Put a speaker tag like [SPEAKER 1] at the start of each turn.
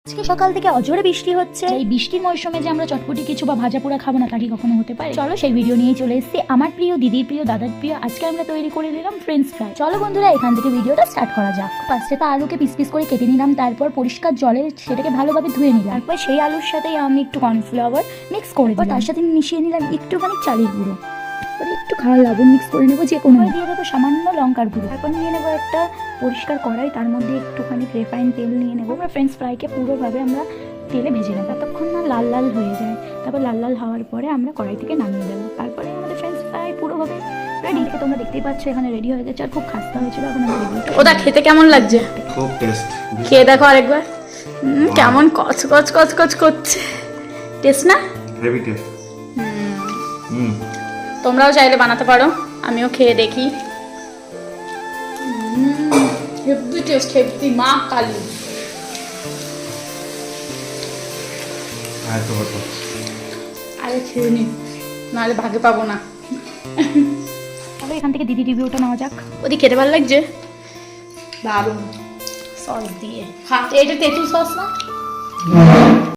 [SPEAKER 1] আজকে সকাল থেকে অজোরে বৃষ্টি হচ্ছে। এই বৃষ্টির মৌসুমে যে আমরা চটপটি কিছু বা ভাজা পোড়া খাবো না তা কি কখনো হতে পারে? চলো সেই ভিডিও নিয়ে চলে এসেছি। আমার প্রিয় দিদির প্রিয় দাদার প্রিয় আজকে আমরা তৈরি করে দিলাম ফ্রেঞ্চ ফ্রাই। চলো বন্ধুরা এখান থেকে ভিডিওটা স্টার্ট করা যাক। ফার্স্টে তো আলুকে পিস পিস করে কেটে নিলাম, তারপর পরিষ্কার জলে সেটাকে ভালোভাবে ধুয়ে নিলাম। তারপর সেই আলুর সাথে আমি একটু কর্নফ্লাওয়ার মিক্স করে দিলাম, তার সাথে মিশিয়ে নিলাম একটুখানি চালের গুঁড়ো, একটু খাওয়ার লবণ মিক্স করে নেবো, যে কোনো দিয়ে দেবো সামান্য লঙ্কার গুঁড়ো। তারপর নিয়ে নেবো একটা পরিষ্কার কড়াই, তার মধ্যে একটুখানি রিফাইন তেল নিয়ে নেবো। আমরা ফ্রেঞ্চ ফ্রাইকে পুরোভাবে আমরা তেলে ভেজে নেবো ততক্ষণ না লাল লাল হয়ে যায়। তারপর লাল লাল হওয়ার পরে আমরা কড়াই থেকে নামিয়ে দেবো। তারপরে আমাদের ফ্রেঞ্চ ফ্রাই পুরোভাবে রেডি। তোমরা দেখতেই পাচ্ছ এখানে রেডি হয়ে গেছে, আর খুব খাস্তা হয়েছিল। এখন আমরা
[SPEAKER 2] ওটা খেতে কেমন লাগছে?
[SPEAKER 3] খুব টেস্ট।
[SPEAKER 2] খেয়ে দেখো আরেকবার। কেমন কচ কচ কচ কচ করছে, টেস্ট না?
[SPEAKER 3] Heavy taste.
[SPEAKER 2] তোমরাও চাইলে বানাতে পারো, আমিও খেয়ে দেখি। Heavy taste, heavy. মা কালী। আরে খেয়ে নি, নাহলে ভাগে পাবো না।
[SPEAKER 1] তবে এখান থেকে দিদি রিভিউটা নেওয়া যাক।
[SPEAKER 2] ওদি খেতে ভালো লাগছে, দারুণ সস দিয়ে। এটা তেঁতুল সস না?